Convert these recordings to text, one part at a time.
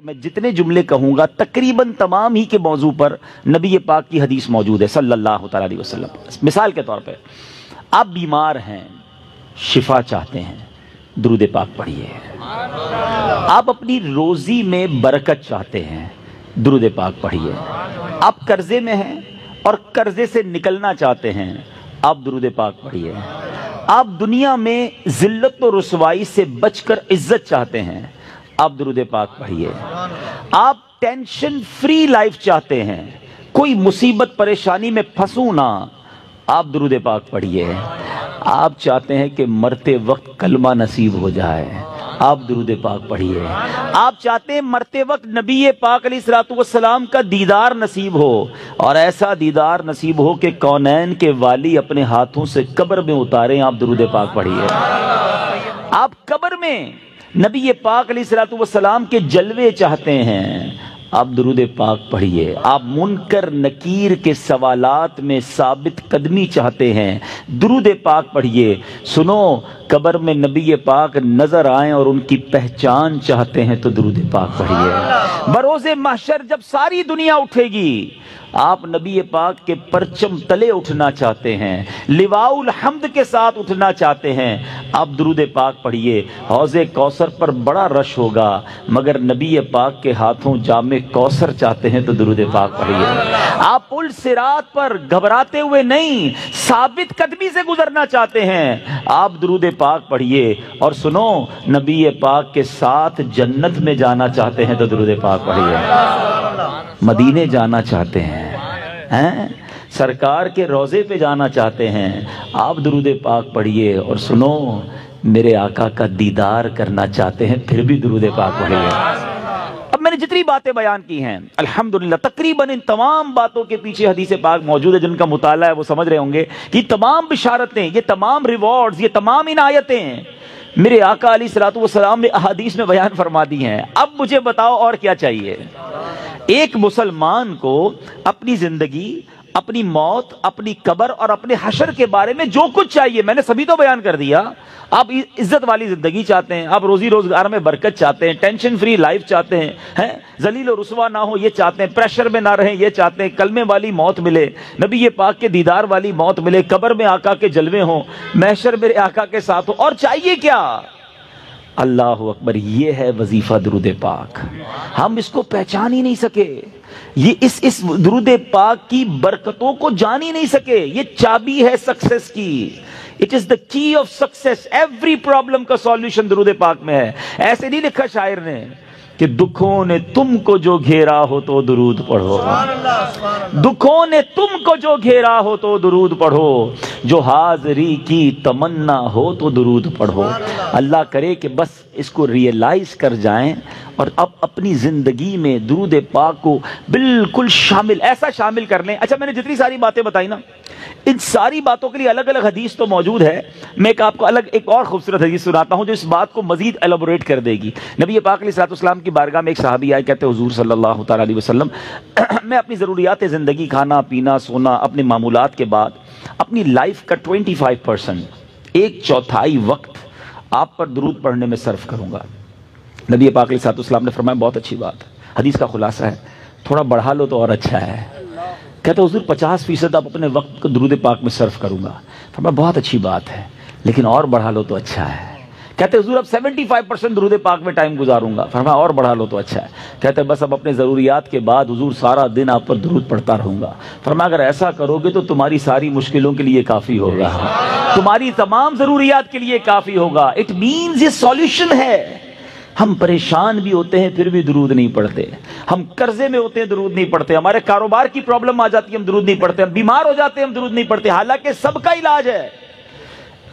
میں جتنے جملے کہوں گا تقریباً تمام ہی کے موضوع پر نبی پاک کی حدیث موجود ہے صلی اللہ تعالی علیہ وسلم۔ مثال کے طور پہ آپ بیمار ہیں، شفا چاہتے ہیں، درود پاک پڑھیے۔ آپ اپنی روزی میں برکت چاہتے ہیں، درود پاک پڑھیے۔ آپ قرضے میں ہیں اور قرضے سے نکلنا چاہتے ہیں، آپ درود پاک پڑھیے۔ آپ دنیا میں ذلت و رسوائی سے بچ کر عزت چاہتے ہیں، آپ درود پاک پڑھیے۔ آپ ٹینشن فری لائف چاہتے ہیں، کوئی مصیبت پریشانی میں پھنسوں نہ، آپ درود پاک پڑھیے۔ آپ چاہتے ہیں کہ مرتے وقت کلمہ نصیب ہو جائے، آپ درود پاک پڑھیے۔ آپ چاہتے ہیں مرتے وقت نبی پاک علیہ الصلوۃ والسلام کا دیدار نصیب ہو، اور ایسا دیدار نصیب ہو کہ کونین کے والی اپنے ہاتھوں سے قبر میں اتاریں، آپ درود پاک پڑھیے۔ آپ قبر میں نبی پاک علیہ الصلوۃ والسلام کے جلوے چاہتے ہیں، آپ درود پاک پڑھیے۔ آپ منکر نکیر کے سوالات میں ثابت قدمی چاہتے ہیں، درود پاک پڑھیے۔ سنو، قبر میں نبی پاک نظر آئیں اور ان کی پہچان چاہتے ہیں تو درود پاک پڑھیے۔ بروز محشر جب ساری دنیا اٹھے گی، آپ نبی پاک کے پرچم تلے اٹھنا چاہتے ہیں، لواء الحمد کے ساتھ اٹھنا چاہتے ہیں، آپ درود پاک پڑھیے۔ حوض کوثر پر بڑا رش ہوگا، مگر نبی پاک کے ہاتھوں جام کوثر چاہتے ہیں تو درود پاک پڑھیے۔ آپ پل صراط پر گھبراتے ہوئے نہیں، ثابت قدمی سے گزرنا چاہتے ہیں، آپ درود پاک پڑھیے۔ اور سنو، نبی پاک کے ساتھ جنت میں جانا چاہتے ہیں تو درود پاک پڑھیے۔ مدینے جانا چاہتے ہیں، سرکار کے روضے پہ جانا چاہتے ہیں، آپ درود پاک پڑھیے۔ اور سنو، میرے آقا کا دیدار کرنا چاہتے ہیں، پھر بھی درود پاک پڑھیے۔ اب میں نے جتنی باتیں بیان کی ہیں الحمدللہ تقریباً ان تمام باتوں کے پیچھے حدیث پاک موجود ہے، جن کا مطالعہ ہے وہ سمجھ رہے ہوں گے کہ یہ تمام بشارتیں، یہ تمام ریوارڈز، یہ تمام عنایتیں میرے آقا علیہ الصلوۃ والسلام نے احادیث میں بیان فرما دی ہیں۔ اب مجھے بتاؤ اور کیا چاہیے؟ ایک مسلمان کو اپنی زندگی، اپنی موت، اپنی قبر اور اپنے حشر کے بارے میں جو کچھ چاہیے میں نے سبھی تو بیان کر دیا۔ آپ عزت والی زندگی چاہتے ہیں، آپ روزی روزگار میں برکت چاہتے ہیں، ٹینشن فری لائف چاہتے ہیں، ذلیل و رسوا نہ ہو یہ چاہتے ہیں، پریشر میں نہ رہیں یہ چاہتے ہیں، کلمے والی موت ملے، نبی پاک کے دیدار والی موت ملے، قبر میں آقا کے جلوے ہوں، محشر میرے آقا کے ساتھ ہو، اور چاہیے کیا؟ اللہ اکبر، یہ ہے وظیفہ درود پاک۔ ہم اس کو پہچان ہی نہیں سکے، یہ اس درود پاک کی برکتوں کو جان ہی نہیں سکے۔ یہ چابی ہے سکسیس کی، اٹ از دا کی آف سکسیس۔ ایوری پرابلم کا سولوشن درود پاک میں ہے۔ ایسے نہیں لکھا شاعر نے کہ دکھوں نے تم کو جو گھیرا ہو تو درود پڑھو، دکھوں نے تم کو جو گھیرا ہو تو درود پڑھو، جو حاضری کی تمنا ہو تو درود پڑھو۔ اللہ کرے کہ بس اس کو ریئلائز کر جائیں اور اب اپنی زندگی میں درود پاک کو بالکل شامل، ایسا شامل کر لیں۔ اچھا، میں نے جتنی ساری باتیں بتائی نا، ان ساری باتوں کے لیے الگ الگ حدیث تو موجود ہے۔ میں آپ کو ایک اور خوبصورت حدیث سناتا ہوں جو اس بات کو مزید ایلابوریٹ کر دے گی۔ نبی پاک علیہ الصلوۃ والسلام کی بارگاہ میں ایک صحابی آئے، کہتے حضور صلی اللہ تعالی علیہ وسلم، میں اپنی ضروریات زندگی، کھانا پینا سونا، اپنے معمولات کے بعد اپنی لائف کا 25%، 1/4 وقت آپ پر درود پڑھنے میں صرف کروں گا۔ نبی پاک علیہ الصلوۃ والسلام نے فرمایا بہت اچھی بات ہے، حدیث کا خلاصہ ہے، تھوڑا بڑھا لو تو اور اچھا ہے۔ کہتے حضور 50% آپ اپنے وقت کو درود پاک میں صرف کروں گا۔ فرمایا بہت اچھی بات ہے، لیکن اور بڑھا لو تو اچھا ہے۔ کہتے حضور اب 75% درود پاک میں ٹائم گزاروں گا۔ فرمایا اور بڑھا لو تو اچھا ہے۔ کہتے بس اب اپنے ضروریات کے بعد حضور سارا دن آپ پر درود پڑھتا رہوں گا۔ فرمایا اگر ایسا کرو گے تو تمہاری ساری مشکلوں کے لیے کافی ہوگا، تمہاری تمام ضروریات کے لیے کافی ہوگا۔ اٹ مینز یہ سولوشن ہے۔ ہم پریشان بھی ہوتے ہیں پھر بھی درود نہیں پڑھتے، ہم قرضے میں ہوتے ہیں درود نہیں پڑھتے، ہمارے کاروبار کی پرابلم آ جاتی ہے ہم درود نہیں پڑھتے، ہم بیمار ہو جاتے ہیں ہم درود نہیں پڑھتے، حالانکہ سب کا علاج ہے۔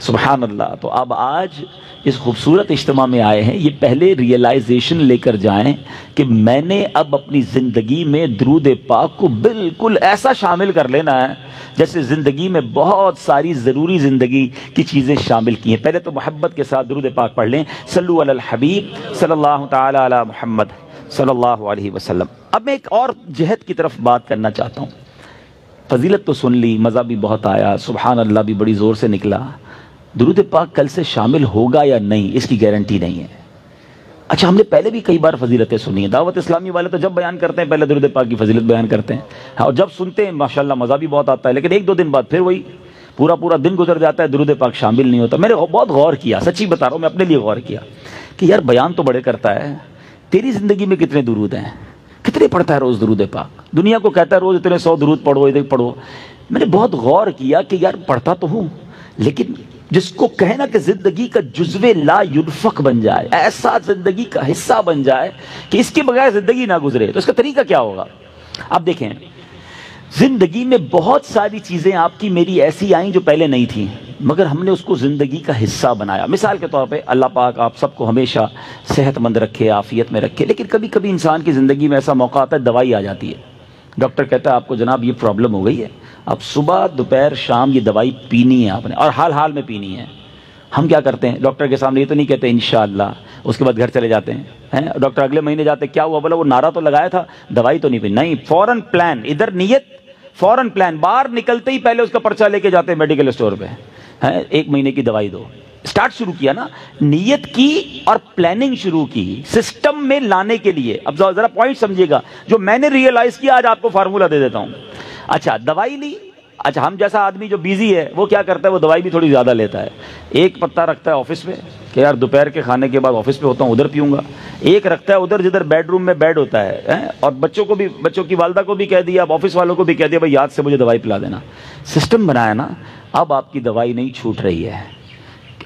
سبحان اللہ۔ تو اب آج اس خوبصورت اجتماع میں آئے ہیں، یہ پہلے ریئلائزیشن لے کر جائیں کہ میں نے اب اپنی زندگی میں درود پاک کو بالکل ایسا شامل کر لینا ہے جیسے زندگی میں بہت ساری ضروری زندگی کی چیزیں شامل کی ہیں۔ پہلے تو محبت کے ساتھ درود پاک پڑھ لیں، صلو علی الحبیب صلی اللہ تعالی علی محمد صلی اللہ علیہ وسلم۔ اب میں ایک اور جہت کی طرف بات کرنا چاہتا ہوں۔ فضیلت تو سن لی، مزہ بھی بہت آیا، سبحان اللہ بھی بڑی زور سے نکلا، درود پاک کل سے شامل ہوگا یا نہیں اس کی گارنٹی نہیں ہے۔ اچھا، ہم نے پہلے بھی کئی بار فضیلتیں سنی ہیں، دعوت اسلامی والے تو جب بیان کرتے ہیں پہلے درود پاک کی فضیلت بیان کرتے ہیں، اور جب سنتے ہیں ماشاءاللہ مزہ بھی بہت آتا ہے، لیکن ایک دو دن بعد پھر وہی پورا دن گزر جاتا ہے، درود پاک شامل نہیں ہوتا۔ میں نے بہت غور کیا، سچی بتا رہا ہوں، میں اپنے لیے غور کیا کہ یار بیان تو بڑے کرتا ہے، تیری زندگی میں کتنے درود ہیں، کتنے پڑھتا ہے روز درود پاک؟ دنیا کو کہتا ہے روز اتنے 100 درود پڑھو، ادھر پڑھو۔ میں نے بہت غور کیا کہ یار پڑھتا تو ہوں، لیکن جس کو کہنا کہ زندگی کا جزو لا ينفق بن جائے، ایسا زندگی کا حصہ بن جائے کہ اس کے بغیر زندگی نہ گزرے، تو اس کا طریقہ کیا ہوگا؟ اب دیکھیں، زندگی میں بہت ساری چیزیں آپ کی میری ایسی آئیں جو پہلے نہیں تھیں، مگر ہم نے اس کو زندگی کا حصہ بنایا۔ مثال کے طور پہ اللہ پاک آپ سب کو ہمیشہ صحت مند رکھے، عافیت میں رکھے، لیکن کبھی کبھی انسان کی زندگی میں ایسا موقع آتا ہے دوائی آ جاتی ہے، ڈاکٹر کہتا ہے آپ کو جناب یہ پرابلم ہو گئی ہے، اب صبح دوپہر شام یہ دوائی پینی ہے آپ نے، اور حال میں پینی ہے۔ ہم کیا کرتے ہیں؟ ڈاکٹر کے سامنے یہ تو نہیں کہتے انشاءاللہ، اس کے بعد گھر چلے جاتے ہیں، ڈاکٹر اگلے مہینے جاتے، کیا ہوا؟ بولا وہ نعرہ تو لگایا تھا، دوائی تو نہیں پی، نہیں، فوراً پلان، ادھر نیت، فوراً پلان، باہر نکلتے ہی پہلے اس کا پرچہ لے کے جاتے ہیں میڈیکل اسٹور پہ، 1 مہینے کی دوائی دو۔ سٹارٹ شروع کیا نا، نیت کی اور پلاننگ شروع کی سسٹم میں لانے کے لیے۔ اب ذرا پوائنٹ سمجھیے گا، جو میں نے ریئلائز کیا آج آپ کو فارمولہ دے دیتا ہوں۔ اچھا، دوائی لی، اچھا ہم جیسا آدمی جو بیزی ہے وہ کیا کرتا ہے؟ وہ دوائی بھی تھوڑی زیادہ لیتا ہے، ایک پتہ رکھتا ہے آفس میں کہ یار دوپہر کے کھانے کے بعد آفس پہ ہوتا ہوں ادھر پیوں گا، ایک رکھتا ہے ادھر جدھر بیڈ روم میں بیڈ ہوتا ہے، اور بچوں کی والدہ کو بھی کہہ دیا، اب آفس والوں کو بھی کہہ دیا بھائی یاد سے مجھے دوائی پلا دینا۔ سسٹم بنایا نا، اب آپ کی دوائی نہیں چھوٹ رہی ہے،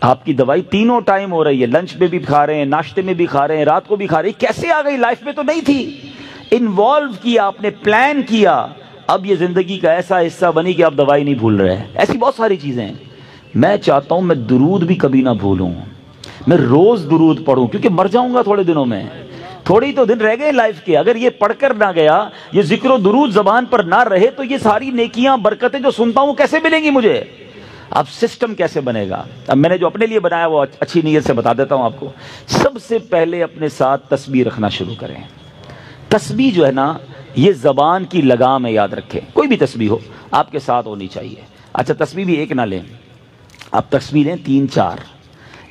آپ کی دوائی تینوں ٹائم ہو رہی ہے، لنچ میں بھی کھا رہے ہیں، ناشتے میں بھی کھا رہے ہیں، رات کو بھی کھا رہے ہیں۔ کیسے آ گئی؟ لائف میں تو نہیں تھی، انوالو کیا آپ نے، پلان کیا، اب یہ زندگی کا ایسا حصہ بنی کہ آپ دوائی نہیں بھول رہے۔ ایسی بہت ساری چیزیں ہیں۔ میں چاہتا ہوں میں درود بھی کبھی نہ بھولوں، میں روز درود پڑھوں، کیونکہ مر جاؤں گا تھوڑے دنوں میں، تھوڑی تو دن رہ گئے لائف کے، اگر یہ پڑھ کر نہ گیا، یہ ذکر و درود زبان پر نہ رہے، تو یہ ساری نیکیاں برکتیں جو سنتا ہوں کیسے ملیں گی مجھے؟ اب سسٹم کیسے بنے گا؟ اب میں نے جو اپنے لیے بنایا وہ اچھی نیت سے بتا دیتا ہوں آپ کو۔ سب سے پہلے اپنے ساتھ تسبیح رکھنا شروع کریں۔ تسبیح جو ہے نا، یہ زبان کی لگام ہے، یاد رکھیں، کوئی بھی تسبیح ہو آپ کے ساتھ ہونی چاہیے۔ اچھا، تسبیح بھی ایک نہ لیں، آپ تسبیح لیں 3-4،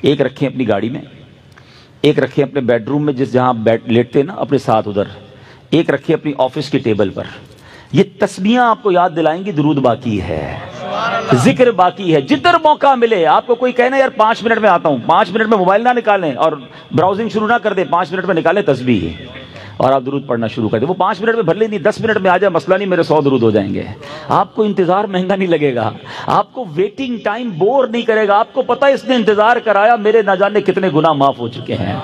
ایک رکھیں اپنی گاڑی میں، ایک رکھیں اپنے بیڈ روم میں جہاں لیٹتے ہیں نا اپنے ساتھ ادھر، ایک رکھیں اپنی آفس کی ٹیبل پر۔ یہ تسبیحاں آپ کو یاد دلائیں گی درود باقی ہے، ذکر باقی ہے۔ جدھر موقع ملے آپ کو کوئی کہنا یار 5 منٹ میں آتا ہوں، 5 منٹ میں موبائل نہ نکالیں اور براؤزنگ شروع نہ کر دیں، 5 منٹ میں نکالیں تسبیح اور آپ درود پڑھنا شروع کر دیں۔ وہ 5 منٹ میں بھر لے نہیں، 10 منٹ میں آ جائے مسئلہ نہیں، میرے 100 درود ہو جائیں گے۔ آپ کو انتظار مہنگا نہیں لگے گا، آپ کو ویٹنگ ٹائم بور نہیں کرے گا، آپ کو پتہ ہے اس نے انتظار کرایا، میرے نہ جانے کتنے گناہ معاف ہو چکے ہیں۔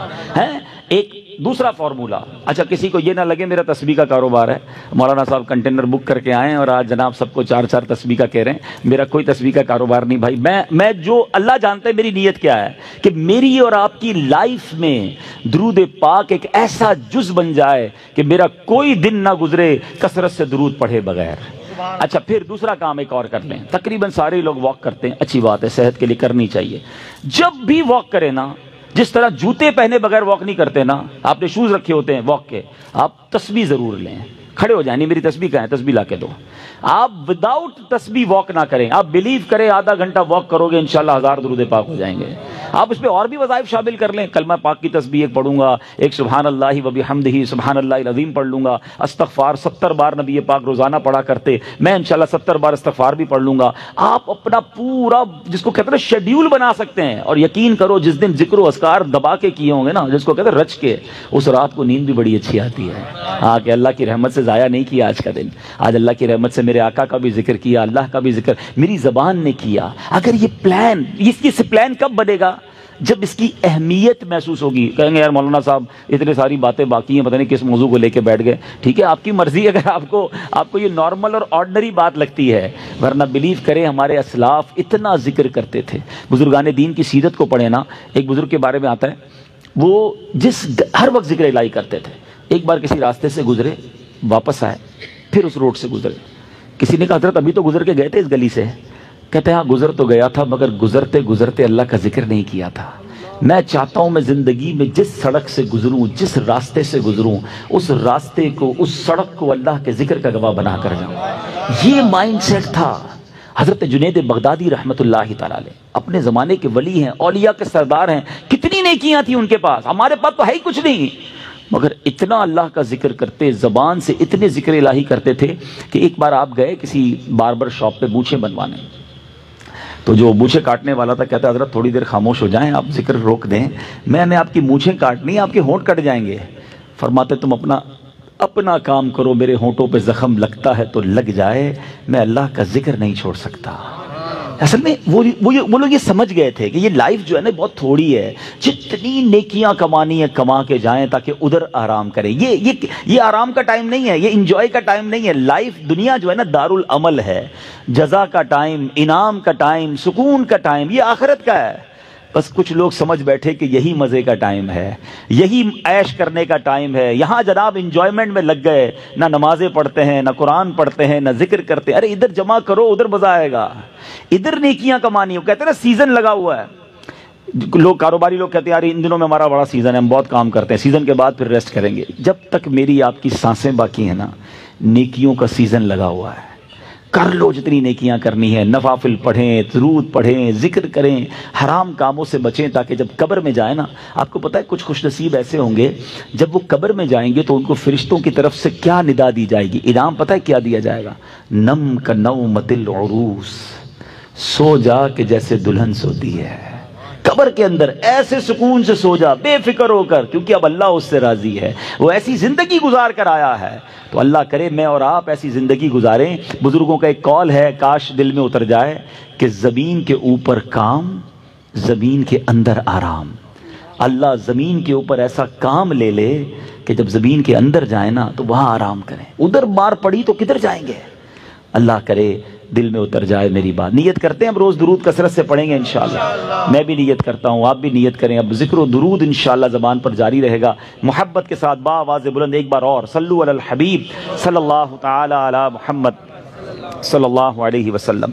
ایک دوسرا فارمولہ، اچھا کسی کو یہ نہ لگے میرا تسبیح کا کاروبار ہے، مولانا صاحب کنٹینر بک کر کے آئیں اور آج جناب سب کو 4 تسبیح کا کہہ رہے ہیں، میرا کوئی تسبیح کا کاروبار نہیں بھائی۔ میں جو اللہ جانتا ہے میری نیت کیا ہے کہ میری اور آپ کی لائف میں درود پاک ایک ایسا جز بن جائے کہ میرا کوئی دن نہ گزرے کثرت سے درود پڑھے بغیر۔ اچھا، پھر دوسرا کام ایک اور کر لیں، تقریباً سارے لوگ واک کرتے ہیں، اچھی بات ہے، صحت کے لیے کرنی چاہیے۔ جب بھی واک کریں نا، جس طرح جوتے پہنے بغیر واک نہیں کرتے نا، آپ نے شوز رکھے ہوتے ہیں واک کے، آپ تسبیح ضرور لیں، کھڑے ہو جائیں، نہیں میری تسبیح کہاں ہے، تسبیح لا کے دو۔ آپ وداؤٹ تسبیح واک نہ کریں، آپ بلیو کریں آدھا گھنٹہ واک کرو گے انشاءاللہ 1000 درود پاک ہو جائیں گے۔ آپ اس پہ اور بھی وظائف شامل کر لیں، کلمہ پاک کی تسبیح ایک پڑھوں گا، ایک سبحان اللہ و بحمدہ سبحان اللہ العظیم پڑھ لوں گا، استغفار 70 بار نبی پاک روزانہ پڑھا کرتے، میں انشاءاللہ 70 بار استغفار بھی پڑھ لوں گا۔ آپ اپنا پورا جس کو کہتے ہیں شیڈیول بنا سکتے ہیں، اور یقین کرو جس دن ذکر و اذکار دبا کے کیے ہوں گے نا، جس کو کہتے ہیں رچ کے، اس رات کو نیند بھی بڑی اچھی آتی ہے۔ ہاں کہ اللہ کی رحمت سے ضائع نہیں کیا آج کا دن، آج اللہ کی رحمت سے میرے آقا کا بھی ذکر کیا، اللہ کا بھی ذکر میری زبان نے کیا۔ اگر یہ پلان، اس کی پلان کب بنے گا؟ جب اس کی اہمیت محسوس ہوگی۔ کہیں گے یار مولانا صاحب اتنے ساری باتیں باقی ہیں، پتہ نہیں کس موضوع کو لے کے بیٹھ گئے۔ ٹھیک ہے، آپ کی مرضی، اگر آپ کو یہ نارمل اور آرڈنری بات لگتی ہے، ورنہ بلیو کریں ہمارے اسلاف اتنا ذکر کرتے تھے۔ بزرگان دین کی سیرت کو پڑھیں نا، ایک بزرگ کے بارے میں آتا ہے، وہ ہر وقت ذکر الہی کرتے تھے۔ ایک بار کسی راستے سے گزرے، واپس آئے، پھر اس روڈ سے گزرے، کسی نے کہا حضرت ابھی تو گزر کے گئے تھے اس گلی سے، کہتے ہیں ہاں گزر تو گیا تھا مگر گزرتے گزرتے اللہ کا ذکر نہیں کیا تھا۔ میں چاہتا ہوں میں زندگی میں جس سڑک سے گزروں، جس راستے سے گزروں، اس راستے کو، اس سڑک کو اللہ کے ذکر کا گواہ بنا کر جاؤں۔ یہ مائنڈ سیٹ تھا۔ حضرت جنید بغدادی رحمت اللہ تعالی علیہ اپنے زمانے کے ولی ہیں، اولیاء کے سردار ہیں، کتنی نیکیاں تھیں ان کے پاس، ہمارے پاس تو ہے ہی کچھ نہیں، مگر اتنا اللہ کا ذکر کرتے، زبان سے اتنے ذکر الہی کرتے تھے کہ ایک بار آپ گئے کسی باربر شاپ پہ مونچھیں بنوانے، تو جو مونچھیں کاٹنے والا تھا کہتا حضرت تھوڑی دیر خاموش ہو جائیں، آپ ذکر روک دیں، میں نے آپ کی مونچھیں کاٹنی، آپ کے ہونٹ کٹ جائیں گے۔ فرماتے تم اپنا کام کرو، میرے ہونٹوں پہ زخم لگتا ہے تو لگ جائے، میں اللہ کا ذکر نہیں چھوڑ سکتا۔ اصل میں وہ لوگ یہ سمجھ گئے تھے کہ یہ لائف جو ہے نا بہت تھوڑی ہے، جتنی نیکیاں کمانی ہے کما کے جائیں تاکہ ادھر آرام کریں۔ یہ آرام کا ٹائم نہیں ہے، یہ انجوائے کا ٹائم نہیں ہے۔ لائف دنیا جو ہے نا دار العمل ہے، جزا کا ٹائم، انعام کا ٹائم، سکون کا ٹائم، یہ آخرت کا ہے۔ بس کچھ لوگ سمجھ بیٹھے کہ یہی مزے کا ٹائم ہے، یہی عیش کرنے کا ٹائم ہے، یہاں جناب انجوائمنٹ میں لگ گئے، نہ نمازیں پڑھتے ہیں، نہ قرآن پڑھتے ہیں، نہ ذکر کرتے ہیں۔ ارے ادھر جمع کرو، ادھر مزہ آئے گا، ادھر نیکیاں کمانی ہو۔ کہتے ہیں نا سیزن لگا ہوا ہے، لوگ کاروباری لوگ کہتے ہیں یار ان دنوں میں ہمارا بڑا سیزن ہے، ہم بہت کام کرتے ہیں، سیزن کے بعد پھر ریسٹ کریں گے۔ جب تک میری آپ کی سانسیں باقی ہیں نا، نیکیوں کا سیزن لگا ہوا ہے، کر لو جتنی نیکیاں کرنی ہے، نوافل پڑھیں، درود پڑھیں، ذکر کریں، حرام کاموں سے بچیں، تاکہ جب قبر میں جائیں نا، آپ کو پتہ ہے کچھ خوش نصیب ایسے ہوں گے جب وہ قبر میں جائیں گے تو ان کو فرشتوں کی طرف سے کیا ندا دی جائے گی، انعام پتہ ہے کیا دیا جائے گا؟ نم کا نومۃ العروس، سو جا کہ جیسے دلہن سوتی ہے، قبر کے اندر ایسے سکون سے سو جا بے فکر ہو کر، کیونکہ اب اللہ اس سے راضی ہے، وہ ایسی زندگی گزار کر آیا ہے۔ تو اللہ کرے میں اور آپ ایسی زندگی گزاریں۔ بزرگوں کا ایک قول ہے، کاش دل میں اتر جائے کہ زمین کے اوپر کام، زمین کے اندر آرام۔ اللہ زمین کے اوپر ایسا کام لے لے کہ جب زمین کے اندر جائیں نا تو وہاں آرام کریں، ادھر مار پڑی تو کدھر جائیں گے؟ اللہ کرے دل میں اتر جائے میری بات۔ نیت کرتے ہیں اب روز درود کثرت سے پڑھیں گے انشاءاللہ، میں بھی نیت کرتا ہوں، آپ بھی نیت کریں، اب ذکر و درود انشاءاللہ زبان پر جاری رہے گا، محبت کے ساتھ بآواز بلند ایک بار اور صلو علی الحبیب صلی اللہ تعالی علی محمد صلی اللہ علیہ وسلم۔